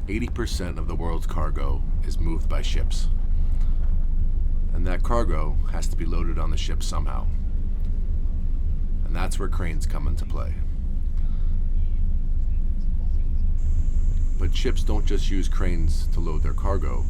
80% of the world's cargo is moved by ships. And that cargo has to be loaded on the ship somehow. And that's where cranes come into play. But ships don't just use cranes to load their cargo.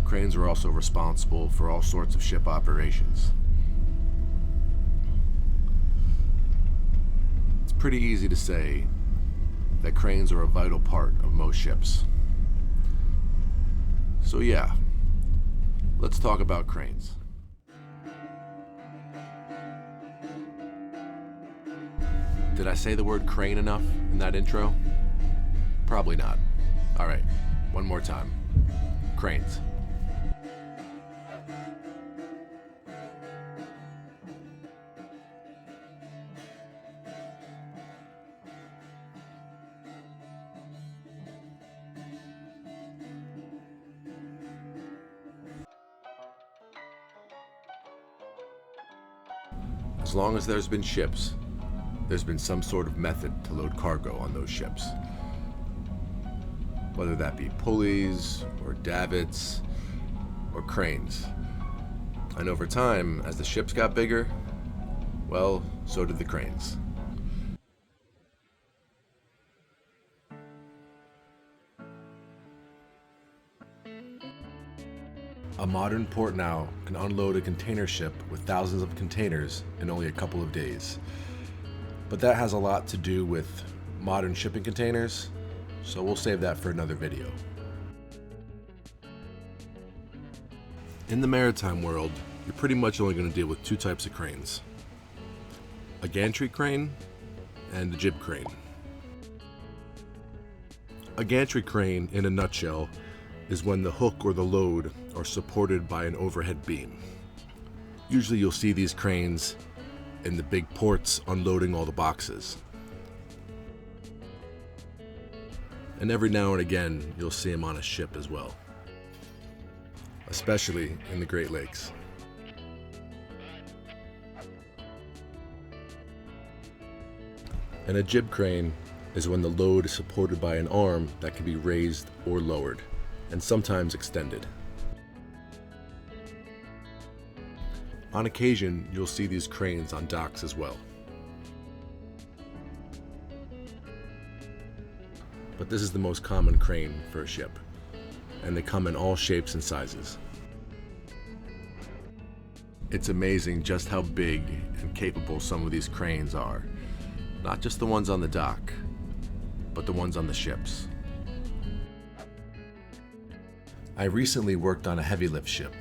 Cranes are also responsible for all sorts of ship operations. It's pretty easy to say that cranes are a vital part of most ships. So yeah, let's talk about cranes. Did I say the word crane enough in that intro? Probably not. All right, one more time. Cranes. As long as there's been ships, there's been some sort of method to load cargo on those ships. Whether that be pulleys, or davits, or cranes. And over time, as the ships got bigger, well, so did the cranes. A modern port now can unload a container ship with thousands of containers in only a couple of days. But that has a lot to do with modern shipping containers, so we'll save that for another video. In the maritime world, you're pretty much only going to deal with two types of cranes. A gantry crane and a jib crane. A gantry crane, in a nutshell, is when the hook or the load are supported by an overhead beam. Usually you'll see these cranes in the big ports unloading all the boxes. And every now and again you'll see them on a ship as well, especially in the Great Lakes. And a jib crane is when the load is supported by an arm that can be raised or lowered, and sometimes extended. On occasion, you'll see these cranes on docks as well. But this is the most common crane for a ship, and they come in all shapes and sizes. It's amazing just how big and capable some of these cranes are. Not just the ones on the dock, but the ones on the ships. I recently worked on a heavy lift ship,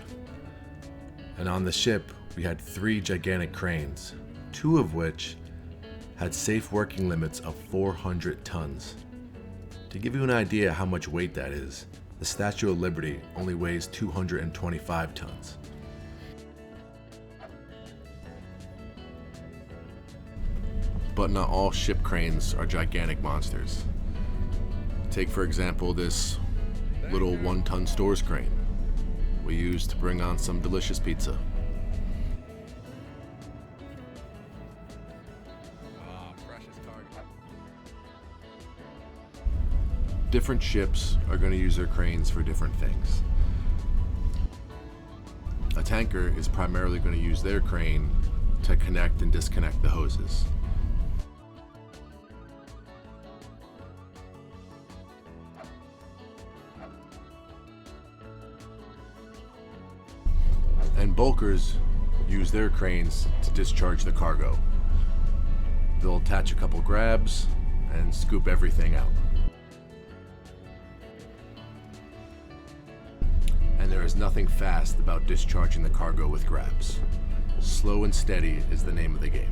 and on the ship we had 3 gigantic cranes, 2 of which had safe working limits of 400 tons. To give you an idea how much weight that is, the Statue of Liberty only weighs 225 tons. But not all ship cranes are gigantic monsters. Take for example this little 1-ton stores crane we used to bring on some delicious pizza. Different ships are going to use their cranes for different things. A tanker is primarily going to use their crane to connect and disconnect the hoses. And bulkers use their cranes to discharge the cargo. They'll attach a couple grabs and scoop everything out. And there is nothing fast about discharging the cargo with grabs. Slow and steady is the name of the game.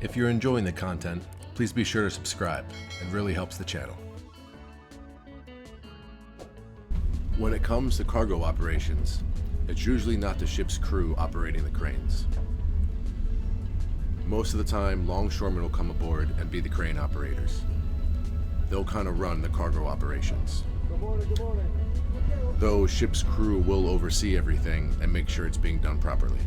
If you're enjoying the content, please be sure to subscribe. It really helps the channel. When it comes to cargo operations, it's usually not the ship's crew operating the cranes. Most of the time, longshoremen will come aboard and be the crane operators. They'll kind of run the cargo operations. Good morning, good morning. Though ship's crew will oversee everything and make sure it's being done properly.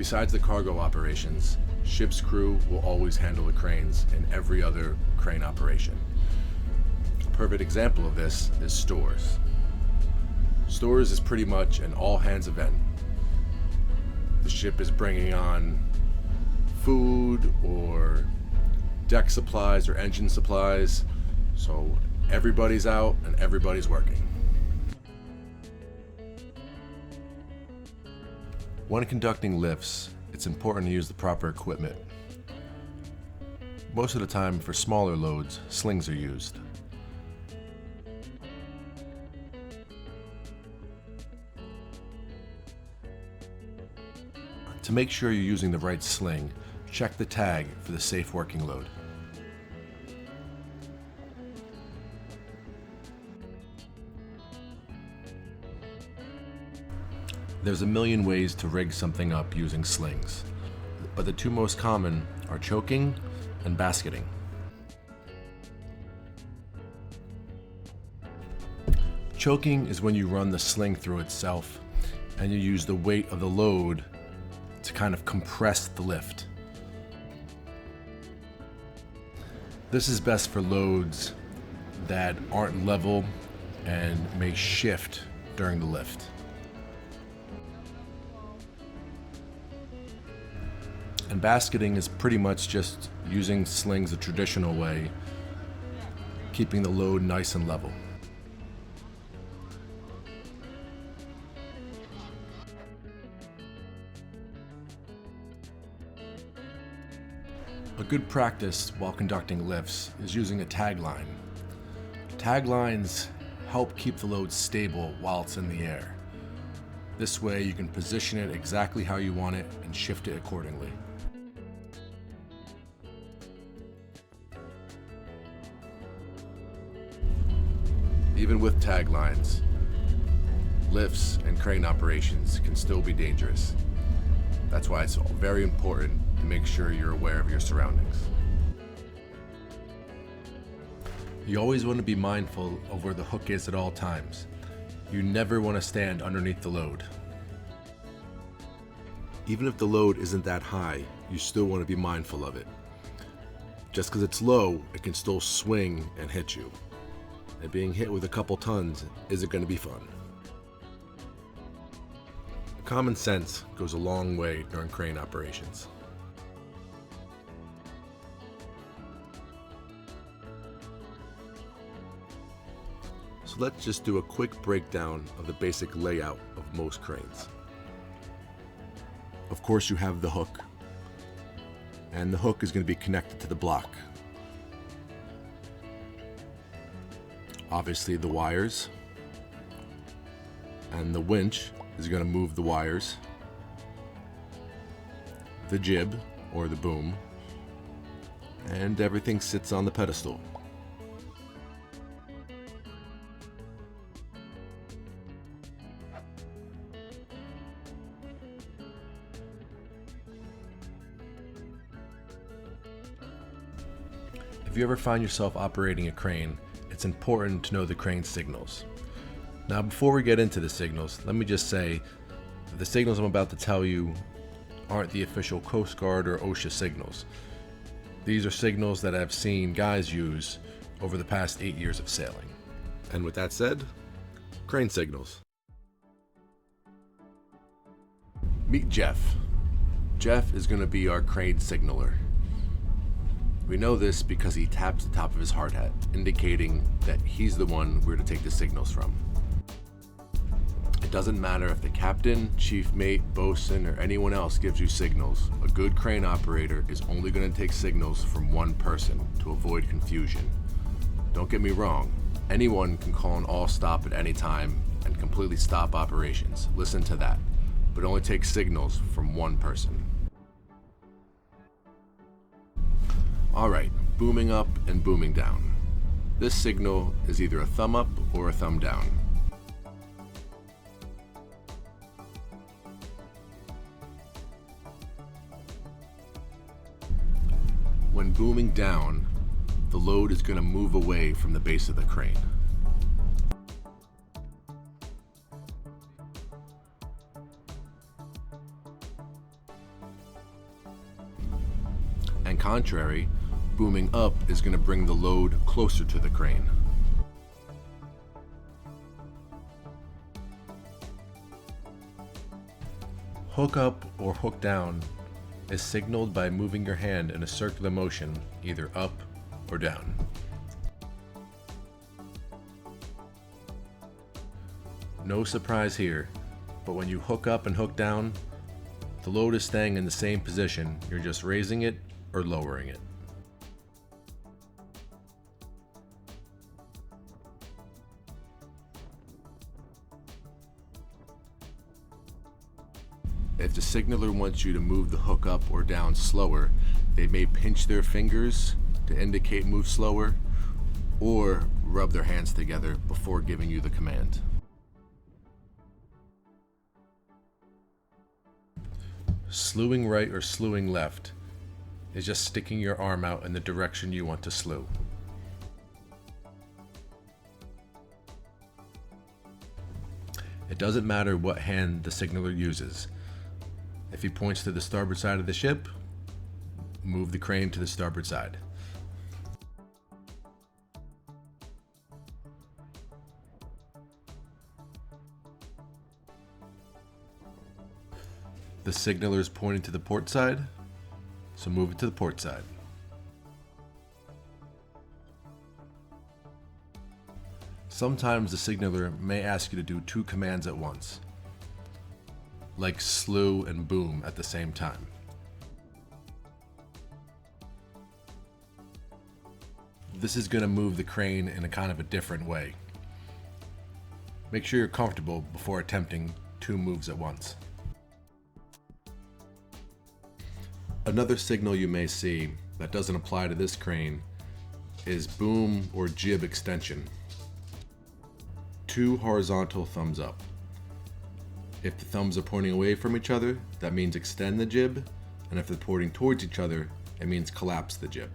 Besides the cargo operations, ship's crew will always handle the cranes in every other crane operation. A perfect example of this is stores. Stores is pretty much an all-hands event. The ship is bringing on food or deck supplies or engine supplies, so everybody's out and everybody's working. When conducting lifts, it's important to use the proper equipment. Most of the time, for smaller loads, slings are used. To make sure you're using the right sling, check the tag for the safe working load. There's a million ways to rig something up using slings, but the two most common are choking and basketing. Choking is when you run the sling through itself and you use the weight of the load to kind of compress the lift. This is best for loads that aren't level and may shift during the lift. And basketing is pretty much just using slings the traditional way, keeping the load nice and level. A good practice while conducting lifts is using a tag line. Tag lines help keep the load stable while it's in the air. This way you can position it exactly how you want it and shift it accordingly. Even with tag lines, lifts and crane operations can still be dangerous. That's why it's very important to make sure you're aware of your surroundings. You always want to be mindful of where the hook is at all times. You never want to stand underneath the load. Even if the load isn't that high, you still want to be mindful of it. Just because it's low, it can still swing and hit you. And being hit with a couple tons isn't going to be fun. Common sense goes a long way during crane operations. So let's just do a quick breakdown of the basic layout of most cranes. Of course, you have the hook, and the hook is going to be connected to the block. Obviously the wires, and the winch is going to move the wires, the jib or the boom, and everything sits on the pedestal. If you ever find yourself operating a crane, it's important to know the crane signals. Now, before we get into the signals, let me just say that the signals I'm about to tell you aren't the official Coast Guard or OSHA signals. These are signals that I've seen guys use over the past 8 years of sailing. And with that said, crane signals. Meet Jeff. Jeff is going to be our crane signaler. We know this because he taps the top of his hard hat, indicating that he's the one we're to take the signals from. It doesn't matter if the captain, chief mate, bosun, or anyone else gives you signals. A good crane operator is only going to take signals from one person to avoid confusion. Don't get me wrong, anyone can call an all-stop at any time and completely stop operations. Listen to that, but only take signals from one person. Alright, booming up and booming down. This signal is either a thumb up or a thumb down. When booming down, the load is going to move away from the base of the crane. contrary, booming up is going to bring the load closer to the crane. Hook up or hook down is signaled by moving your hand in a circular motion, either up or down. No surprise here, but when you hook up and hook down, the load is staying in the same position, you're just raising it or lowering it. If the signaler wants you to move the hook up or down slower, they may pinch their fingers to indicate move slower, or rub their hands together before giving you the command. Slewing right or slewing left is just sticking your arm out in the direction you want to slew. It doesn't matter what hand the signaler uses. If he points to the starboard side of the ship, move the crane to the starboard side. The signaler is pointing to the port side, so move it to the port side. Sometimes the signaler may ask you to do two commands at once, like slew and boom at the same time. This is going to move the crane in a kind of a different way. Make sure you're comfortable before attempting two moves at once. Another signal you may see that doesn't apply to this crane is boom or jib extension. Two horizontal thumbs up. If the thumbs are pointing away from each other, that means extend the jib, and if they're pointing towards each other, it means collapse the jib.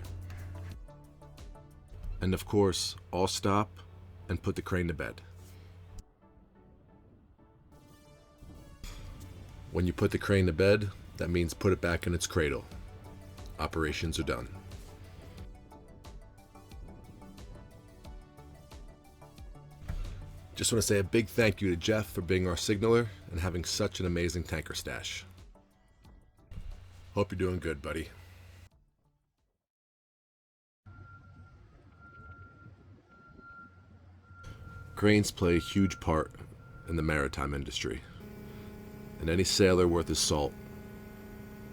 And of course, all stop and put the crane to bed. When you put the crane to bed, that means put it back in its cradle. Operations are done. Just want to say a big thank you to Jeff for being our signaler and having such an amazing tanker stash. Hope you're doing good, buddy. Cranes play a huge part in the maritime industry, and any sailor worth his salt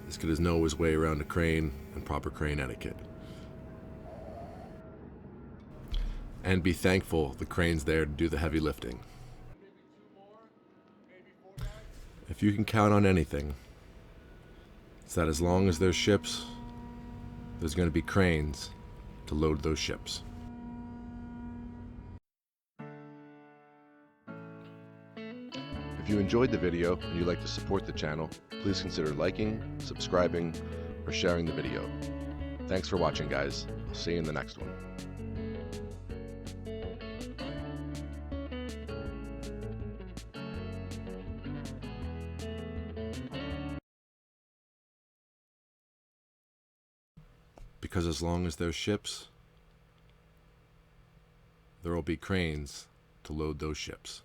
is going to know his way around a crane and proper crane etiquette. And be thankful the crane's there to do the heavy lifting. If you can count on anything, it's that as long as there's ships, there's going to be cranes to load those ships. If you enjoyed the video and you'd like to support the channel, please consider liking, subscribing, or sharing the video. Thanks for watching, guys. I'll see you in the next one. Because as long as there's ships, there will be cranes to load those ships.